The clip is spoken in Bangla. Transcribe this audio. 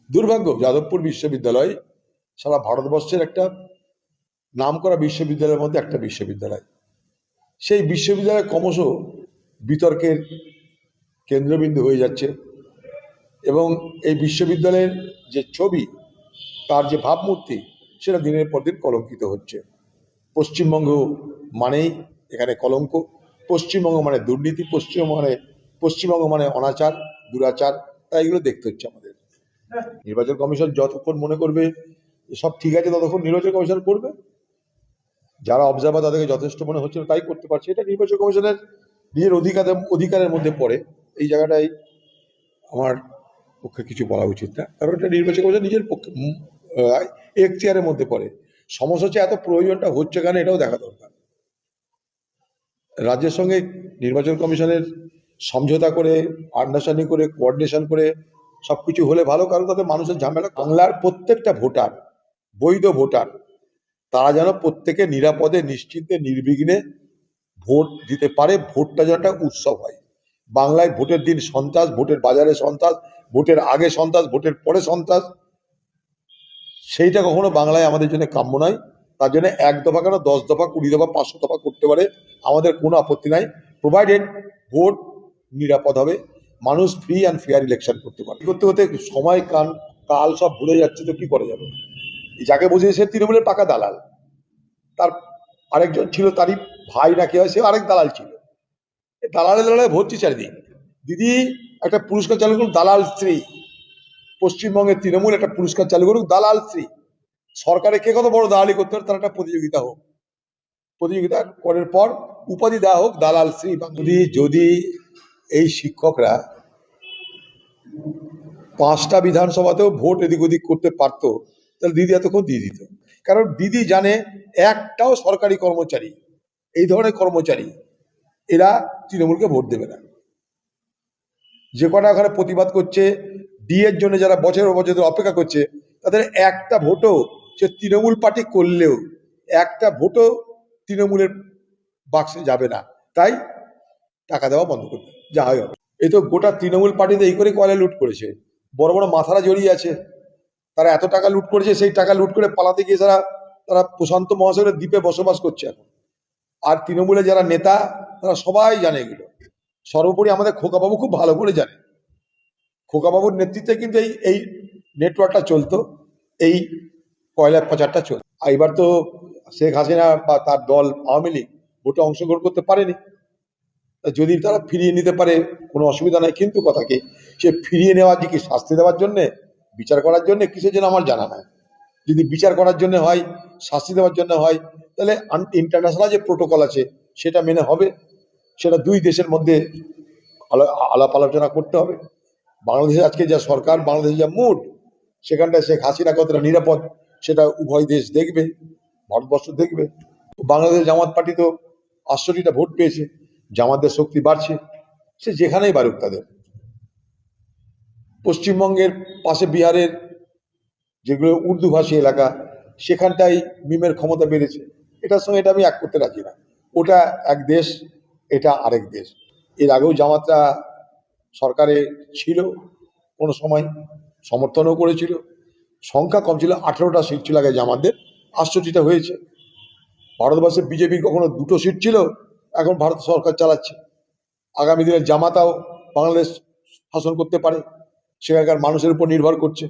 দুর্ভাগ্য, যাদবপুর বিশ্ববিদ্যালয় সারা ভারতবর্ষের একটা নামকরা বিশ্ববিদ্যালয়ের মধ্যে একটা বিশ্ববিদ্যালয়। সেই বিশ্ববিদ্যালয় ক্রমশ বিতর্কের কেন্দ্রবিন্দু হয়ে যাচ্ছে এবং এই বিশ্ববিদ্যালয়ের যে ছবি, তার যে ভাবমূর্তি, সেটা দিনের পর দিন কলঙ্কিত হচ্ছে। পশ্চিমবঙ্গ মানেই এখানে কলঙ্ক, পশ্চিমবঙ্গ মানে দুর্নীতি, পশ্চিমবঙ্গ মানে অনাচার, দুরাচার, তাই এগুলো দেখতে হচ্ছে আমাদের। নির্বাচন কমিশন যতক্ষণ মনে করবে সব ঠিক আছে ততক্ষণ নির্বাচন কমিশন করবে। যারা অবজারভার তাদেরকে যথেষ্ট মনে হচ্ছে তাই করতে পারছে। এটা নির্বাচন কমিশনের নিজের অধিকারের মধ্যে পড়ে। এই জায়গাটাই আমার পক্ষে কিছু বলা উচিত না, কারণ এটা নির্বাচন কমিশন নিজের পক্ষে এখতিয়ারের মধ্যে পড়ে। সমস্যা হচ্ছে এত প্রয়োজনটা হচ্ছে কেন, এটাও দেখা দরকার। রাজ্যের সঙ্গে নির্বাচন কমিশনের সমঝোতা করে, আন্ডারস্ট্যান্ডিং করে, কোঅর্ডিনেশন করে সবকিছু হলে ভালো, কারণ তাতে মানুষের ঝামেলা। বাংলার প্রত্যেকটা ভোটার, বৈধ ভোটার, তারা যেন প্রত্যেকে নিরাপদে, নিশ্চিন্তে, নির্বিঘ্নে ভোট দিতে পারে। ভোটটা যেন একটা উৎসব হয়। বাংলায় ভোটের দিন সন্ত্রাস, ভোটের বাজারে সন্ত্রাস, ভোটের আগে সন্ত্রাস, ভোটের পরে সন্ত্রাস, সেইটা কখনো বাংলায় আমাদের জন্য কাম্য নয়। তার জন্য 1 দফা কেন 10 দফা, 20 দফা, 500 দফা করতে পারে, আমাদের কোনো আপত্তি নাই, প্রোভাইডেড ভোট নিরাপদ হবে, মানুষ ফ্রি অ্যান্ড ফেয়ার ইলেকশন করতে পারে। করতে করতে সময় কাল সব ভুলে যাচ্ছে, তো কি করা যাবে। যাকে বুঝিয়ে সে তৃণমূলের পাকা দালাল, তার আরেকজন ছিল, তারই ভাই না কি হয়, সে আরেক দালাল ছিল। দালালে ভর্তি চারিদিক। দিদি একটা পুরস্কার চালু করুন, দালাল স্ত্রী। পশ্চিমবঙ্গের তৃণমূল একটা পুরস্কার চালু করুক, দালাল স্ত্রী। সরকারে কে কত বড় দালালি করতে পারে তার একটা প্রতিযোগিতা হোক, প্রতিযোগিতা করার পর উপাধি দেওয়া হোক দালাল শ্রী। যদি এই শিক্ষকরা 5টা বিধানসভাতেও ভোট এদিক ওদিক করতে পারতো, তাহলে দিদি এতক্ষণ দিয়ে দিত। কারণ দিদি জানে একটাও সরকারি কর্মচারী, এই ধরনের কর্মচারী, এরা তৃণমূলকে ভোট দেবে না। যে কটা ওখানে প্রতিবাদ করছে, ডিএর জন্য যারা বছরের বছর অপেক্ষা করছে, তাদের একটা ভোটও, সে তৃণমূল পার্টি করলেও একটা ভোটও তৃণমূলের বাক্সে যাবে না। তাই টাকা দেওয়া বন্ধ করবে, যা হয় হবে। এই তো গোটা তৃণমূল পার্টিতে এই করে কয়লা লুট করেছে, বড় বড় মাথারা জড়িয়ে আছে, তারা এত টাকা লুট করেছে, সেই টাকা লুট করে পালাতে গিয়ে তারা প্রশান্ত মহাসাগরের দ্বীপে বসবাস করছে এখন। আর তৃণমূলের যারা নেতা, তারা সবাই জানে এগুলো। সর্বোপরি আমাদের খোকাবাবু খুব ভালো করে জানে। খোকাবাবুর নেতৃত্বে কিন্তু এই নেটওয়ার্কটা চলতো, এই কয়লা পাচারটা চলতো। এবার তো শেখ হাসিনা বা তার দল আওয়ামী লীগ ভোটে অংশগ্রহণ করতে পারেনি। যদি তারা ফিরিয়ে নিতে পারে কোনো অসুবিধা নাই, কিন্তু কথা কি, সে ফিরিয়ে নেওয়া যে কি শাস্তি দেওয়ার জন্যে, বিচার করার জন্য, কিসের জন্য আমার জানা নাই। যদি বিচার করার জন্য হয়, শাস্তি দেওয়ার জন্য হয়, তাহলে ইন্টারন্যাশনাল যে প্রোটোকল আছে সেটা মেনে হবে। সেটা দুই দেশের মধ্যে আলাপ আলোচনা করতে হবে। বাংলাদেশে আজকে যা সরকার, বাংলাদেশে যা মুড, সেখানটায় শেখ হাসিনা কতটা নিরাপদ সেটা উভয় দেশ দেখবে, ভারতবর্ষ দেখবে। বাংলাদেশ জামাত পার্টি তো 68টা ভোট পেয়েছে, জামাতের শক্তি বাড়ছে, সে যেখানেই বাড়ুক তাদের। পশ্চিমবঙ্গের পাশে বিহারের যেগুলো উর্দু ভাষী এলাকা, সেখানটাই মিমের ক্ষমতা বেড়েছে। এটার সঙ্গে এটা আমি এক করতে রাজি না। ওটা এক দেশ, এটা আরেক দেশ। এর আগেও জামাতরা সরকারে ছিল, কোনো সময় সমর্থনও করেছিল, সংখ্যা কম ছিল, 18টা সিট ছিল আগে জামাতদের, 68টা হয়েছে। ভারতবর্ষে বিজেপির কখনো 2টো সিট ছিল, এখন ভারত সরকার চালাচ্ছে। আগামী দিনে জামাতাও বাংলাদেশ শাসন করতে পারে, সেখানকার মানুষের উপর নির্ভর করছে।